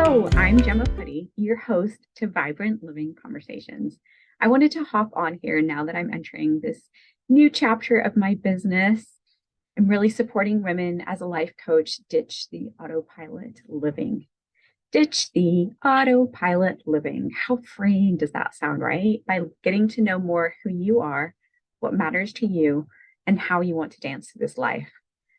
Hello, I'm Gemma Putty, your host to Vibrant Living Conversations. I wanted to hop on here now that I'm entering this new chapter of my business. I'm really supporting women as a life coach ditch the autopilot living. Ditch the autopilot living. How freeing does that sound, right? By getting to know more who you are, what matters to you, and how you want to dance through this life.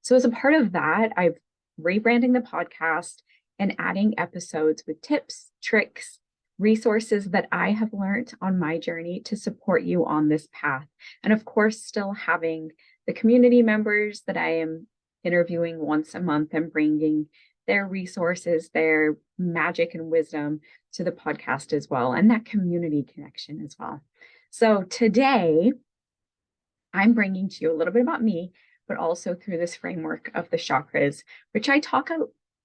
So, as a part of that, I've rebranding the podcast and adding episodes with tips, tricks, resources that I have learned on my journey to support you on this path. And of course, still having the community members that I am interviewing once a month and bringing their resources, their magic and wisdom to the podcast as well, and that community connection as well. So today, I'm bringing to you a little bit about me, but also through this framework of the chakras, which I talk a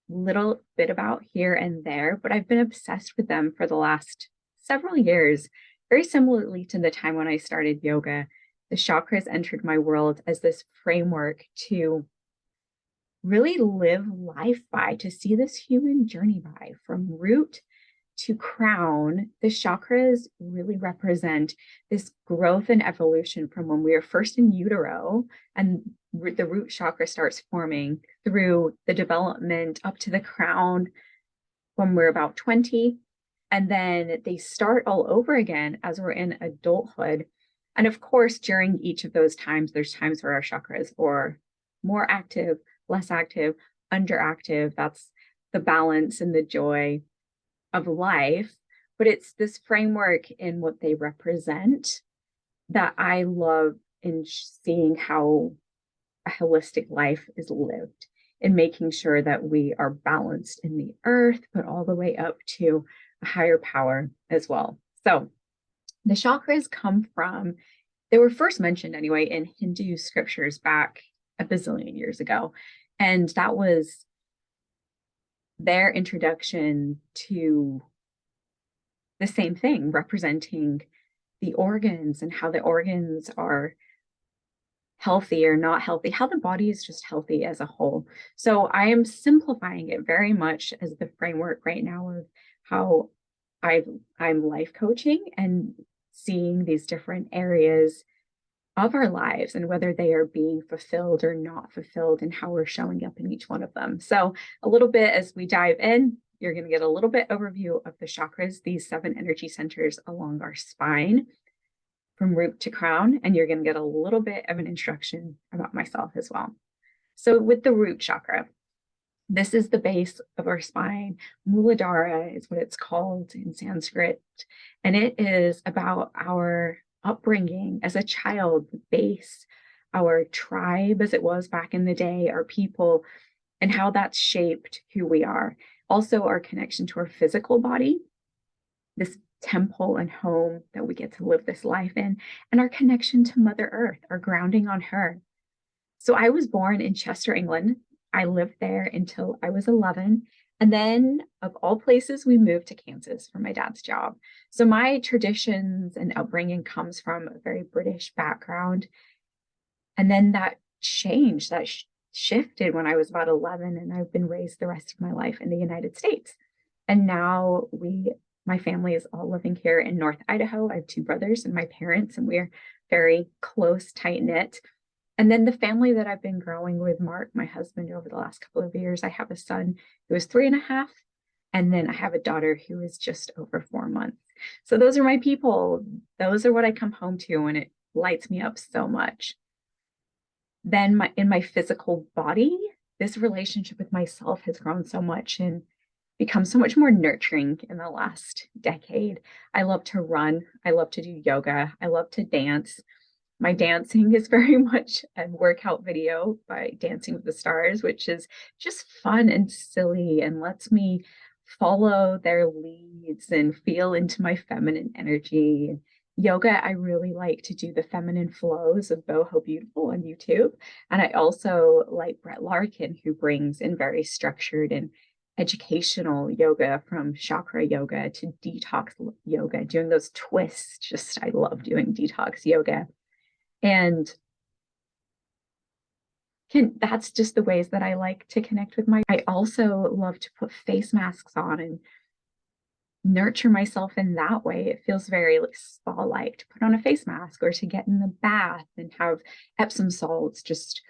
little bit about here and there, but I've been obsessed with them for the last several years, very similarly to the time when I started yoga. The chakras entered my world as this framework to really live life by, to see this human journey by, from root to crown. The chakras really represent this growth and evolution from when we are first in utero and the root chakra starts forming through the development up to the crown when we're about 20. And then they start all over again as we're in adulthood. And of course, during each of those times, there's times where our chakras are more active, less active, underactive. That's the balance and the joy of life. But it's this framework in what they represent that I love in seeing how a holistic life is lived, and making sure that we are balanced in the earth, but all the way up to a higher power as well. So the chakras come from, they were first mentioned anyway in Hindu scriptures back a bazillion years ago. And that was their introduction to the same thing, representing the organs and how the organs are healthy or not healthy, how the body is just healthy as a whole. So I am simplifying it very much as the framework right now of how I'm life coaching and seeing these different areas of our lives and whether they are being fulfilled or not fulfilled and how we're showing up in each one of them. So a little bit as we dive in, you're going to get a little bit overview of the chakras, these 7 energy centers along our spine from root to crown, and you're going to get a little bit of an introduction about myself as well. So with the root chakra, this is the base of our spine. Muladhara is what it's called in Sanskrit, and it is about our upbringing as a child, the base, our tribe as it was back in the day, our people, and how that's shaped who we are. Also, our connection to our physical body, this temple and home that we get to live this life in, and our connection to Mother Earth, our grounding on her. So I was born in Chester, England. I lived there until I was 11. And then, of all places, we moved to Kansas for my dad's job. So my traditions and upbringing comes from a very British background. And then that changed, that shifted when I was about 11, and I've been raised the rest of my life in the United States. And now my family is all living here in North Idaho. I have 2 brothers and my parents, and we're very close, tight knit. And then the family that I've been growing with, Mark, my husband, over the last couple of years, I have a son who is 3.5, and then I have a daughter who is just over 4 months. So those are my people. Those are what I come home to, and it lights me up so much. Then in my physical body, this relationship with myself has grown so much and become so much more nurturing in the last decade. I love to run. I love to do yoga. I love to dance. My dancing is very much a workout video by Dancing with the Stars, which is just fun and silly and lets me follow their leads and feel into my feminine energy. Yoga, I really like to do the feminine flows of Boho Beautiful on YouTube. And I also like Brett Larkin, who brings in very structured and educational yoga, from chakra yoga to detox yoga, doing those twists. Just, I love doing detox yoga. And that's just the ways that I like to connect with I also love to put face masks on and nurture myself in that way. It feels very like spa-like to put on a face mask or to get in the bath and have Epsom salts just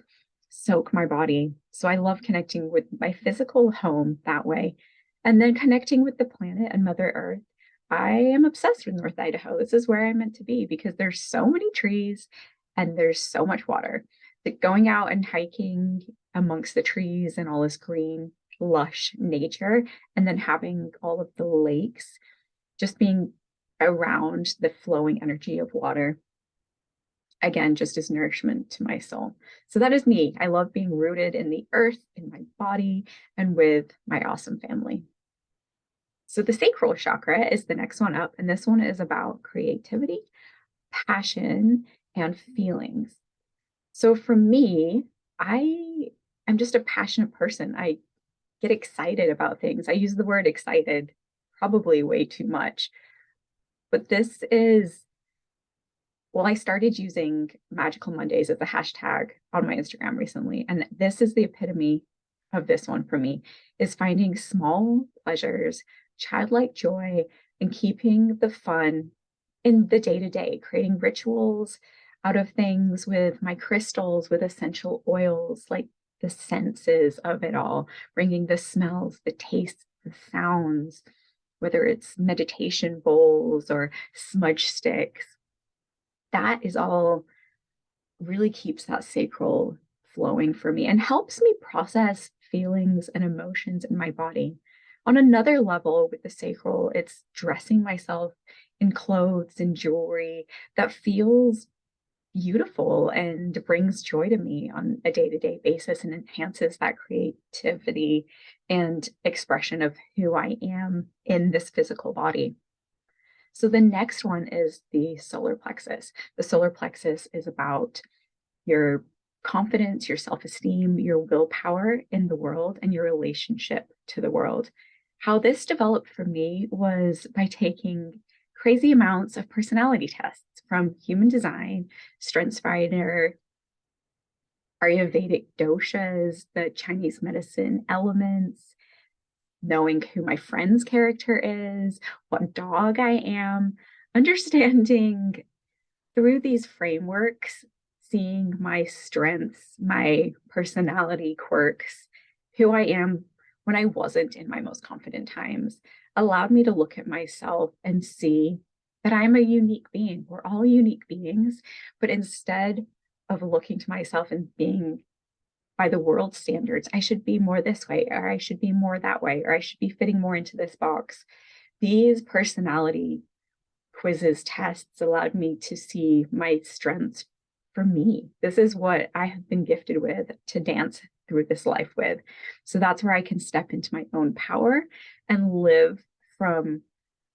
soak my body. So I love connecting with my physical home that way. And then connecting with the planet and Mother Earth. I am obsessed with North Idaho. This is where I'm meant to be because there's so many trees and there's so much water. That going out and hiking amongst the trees and all this green, lush nature, and then having all of the lakes, just being around the flowing energy of water, again, just as nourishment to my soul. So that is me. I love being rooted in the earth, in my body, and with my awesome family. So the sacral chakra is the next one up, and this one is about creativity, passion, and feelings. So for me, I'm just a passionate person. I get excited about things. I use the word excited probably way too much. But this is, well, I started using Magical Mondays as a hashtag on my Instagram recently. And this is the epitome of this one for me, is finding small pleasures, childlike joy, and keeping the fun in the day-to-day, creating rituals out of things with my crystals, with essential oils, like the senses of it all, bringing the smells, the tastes, the sounds, whether it's meditation bowls or smudge sticks. That is all really keeps that sacral flowing for me and helps me process feelings and emotions in my body. On another level, with the sacral, it's dressing myself in clothes and jewelry that feels beautiful and brings joy to me on a day-to-day basis and enhances that creativity and expression of who I am in this physical body. So the next one is the solar plexus. The solar plexus is about your confidence, your self-esteem, your willpower in the world, and your relationship to the world. How this developed for me was by taking crazy amounts of personality tests from Human Design, StrengthsFinder, Ayurvedic doshas, the Chinese medicine elements, knowing who my friend's character is, what dog I am, understanding through these frameworks, seeing my strengths, my personality quirks, who I am when I wasn't in my most confident times, allowed me to look at myself and see that I'm a unique being. We're all unique beings, but instead of looking to myself and being by the world standards, I should be more this way, or I should be more that way, or I should be fitting more into this box. These personality quizzes, tests allowed me to see my strengths for me. This is what I have been gifted with to dance through this life with. So that's where I can step into my own power and live from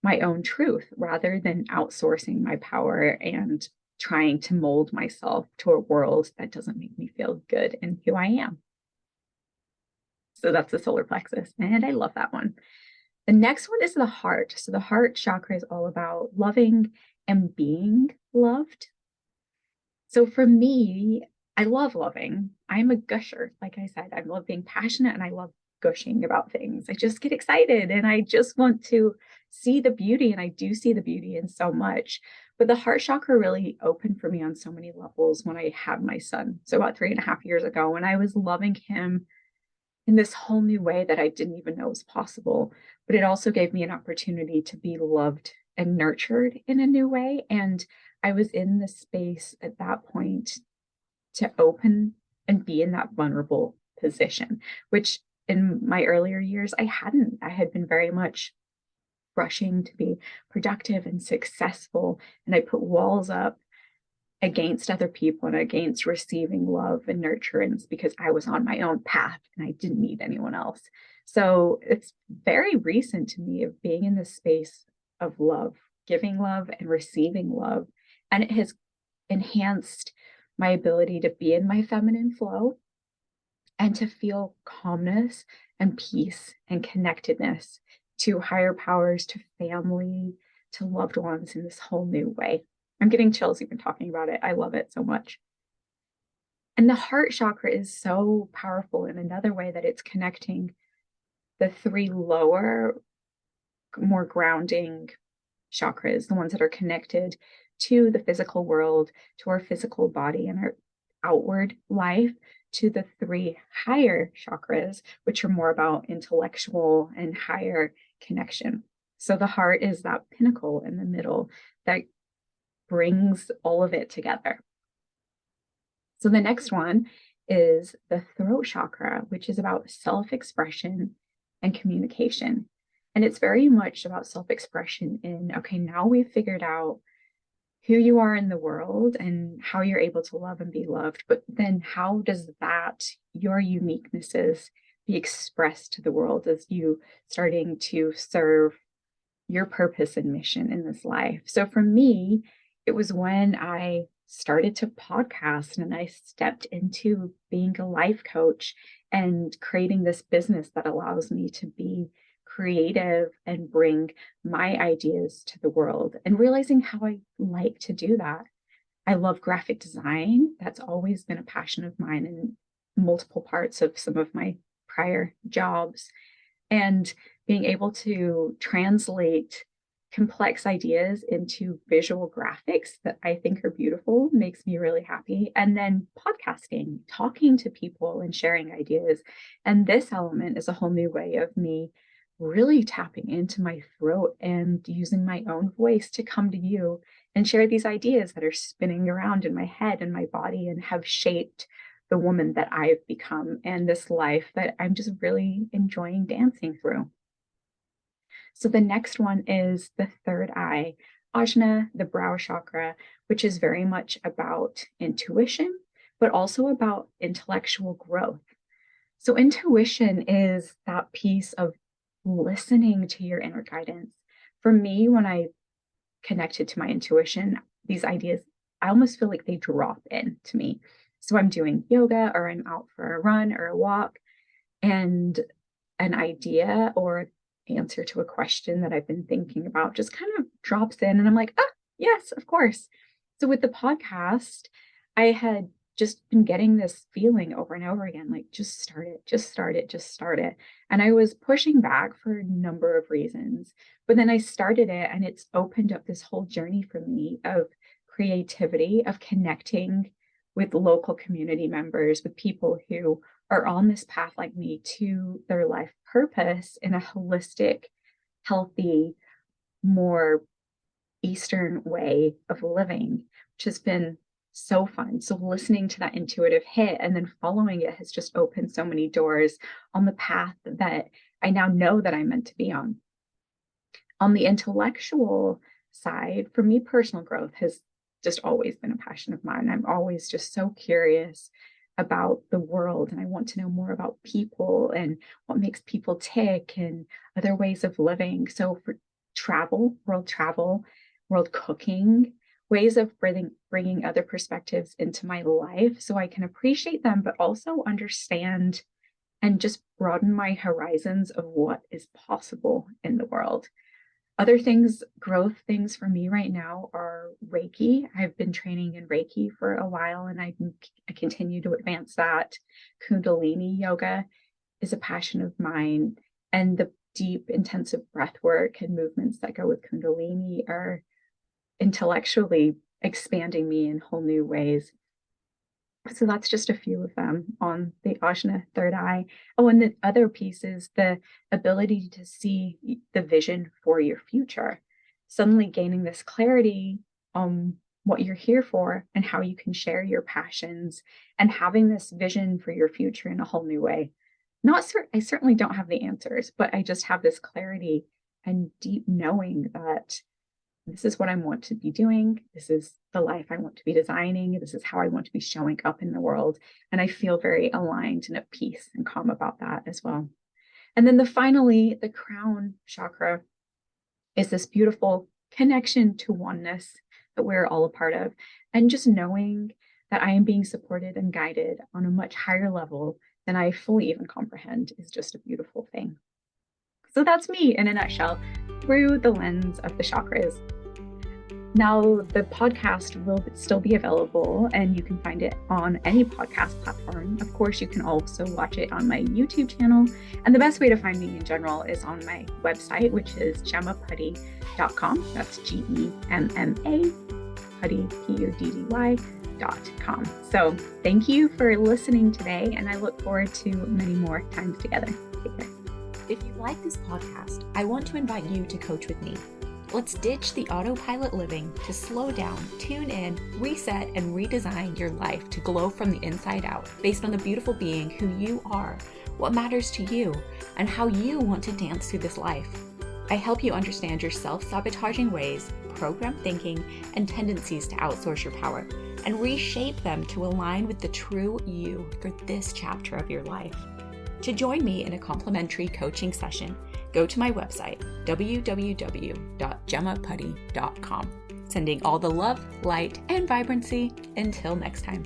my own truth rather than outsourcing my power and trying to mold myself to a world that doesn't make me feel good in who I am. So that's the solar plexus. And I love that one. The next one is the heart. So the heart chakra is all about loving and being loved. So for me, I love loving. I'm a gusher. Like I said, I love being passionate and I love gushing about things. I just get excited and I just want to see the beauty, and I do see the beauty in so much. But the heart chakra really opened for me on so many levels when I had my son. So about 3.5 years ago, when I was loving him in this whole new way that I didn't even know was possible. But it also gave me an opportunity to be loved and nurtured in a new way. And I was in the space at that point to open and be in that vulnerable position, which in my earlier years, I hadn't. I had been very much rushing to be productive and successful. And I put walls up against other people and against receiving love and nurturance because I was on my own path and I didn't need anyone else. So it's very recent to me of being in this space of love, giving love and receiving love. And it has enhanced my ability to be in my feminine flow and to feel calmness and peace and connectedness to higher powers, to family, to loved ones in this whole new way. I'm getting chills even talking about it. I love it so much. And the heart chakra is so powerful in another way that it's connecting the three lower, more grounding chakras, the ones that are connected to the physical world, to our physical body and our outward life, to the three higher chakras, which are more about intellectual and higher connection. So the heart is that pinnacle in the middle that brings all of it together. So the next one is the throat chakra, which is about self-expression and communication. And it's very much about self-expression in, okay, now we've figured out who you are in the world and how you're able to love and be loved. But then how does that, your uniquenesses, be expressed to the world as you starting to serve your purpose and mission in this life? So for me, it was when I started to podcast and I stepped into being a life coach and creating this business that allows me to be creative and bring my ideas to the world and realizing how I like to do that. I love graphic design. That's always been a passion of mine in multiple parts of some of my prior jobs. And being able to translate complex ideas into visual graphics that I think are beautiful makes me really happy. And then podcasting, talking to people and sharing ideas. And this element is a whole new way of me really tapping into my throat and using my own voice to come to you and share these ideas that are spinning around in my head and my body and have shaped the woman that I've become and this life that I'm just really enjoying dancing through. So the next one is the third eye, Ajna, the brow chakra, which is very much about intuition, but also about intellectual growth. So intuition is that piece of listening to your inner guidance. For me, when I connected to my intuition, these ideas, I almost feel like they drop in to me. So I'm doing yoga or I'm out for a run or a walk, and an idea or answer to a question that I've been thinking about just kind of drops in. And I'm like, ah, yes, of course. So with the podcast, I had just been getting this feeling over and over again, like just start it, just start it, just start it. And I was pushing back for a number of reasons. But then I started it and it's opened up this whole journey for me of creativity, of connecting with local community members, with people who are on this path like me to their life purpose in a holistic, healthy, more Eastern way of living, which has been so fun. So listening to that intuitive hit and then following it has just opened so many doors on the path that I now know that I'm meant to be on. On the intellectual side, for me, personal growth has just always been a passion of mine. I'm always just so curious about the world and I want to know more about people and what makes people tick and other ways of living. So for travel, world cooking, ways of bringing other perspectives into my life so I can appreciate them, but also understand and just broaden my horizons of what is possible in the world. Other things, growth things for me right now are Reiki. I've been training in Reiki for a while and I continue to advance that. Kundalini yoga is a passion of mine. And the deep, intensive breath work and movements that go with Kundalini are intellectually expanding me in whole new ways. So that's just a few of them on the Ajna third eye. Oh, and the other piece is the ability to see the vision for your future, suddenly gaining this clarity on what you're here for and how you can share your passions and having this vision for your future in a whole new way. I certainly don't have the answers, but I just have this clarity and deep knowing that this is what I want to be doing. This is the life I want to be designing. This is how I want to be showing up in the world. And I feel very aligned and at peace and calm about that as well. And then finally, the crown chakra is this beautiful connection to oneness that we're all a part of. And just knowing that I am being supported and guided on a much higher level than I fully even comprehend is just a beautiful thing. So that's me in a nutshell through the lens of the chakras. Now, the podcast will still be available and you can find it on any podcast platform. Of course, you can also watch it on my YouTube channel. And the best way to find me in general is on my website, which is gemmapuddy.com. That's GEMMA, puddy, PUDDY.com. So thank you for listening today, and I look forward to many more times together. Take care. If you like this podcast, I want to invite you to coach with me. Let's ditch the autopilot living to slow down, tune in, reset, and redesign your life to glow from the inside out based on the beautiful being who you are, what matters to you, and how you want to dance through this life. I help you understand your self-sabotaging ways, program thinking, and tendencies to outsource your power, and reshape them to align with the true you for this chapter of your life. To join me in a complimentary coaching session, go to my website, www.gemmapuddy.com. Sending all the love, light, and vibrancy. Until next time.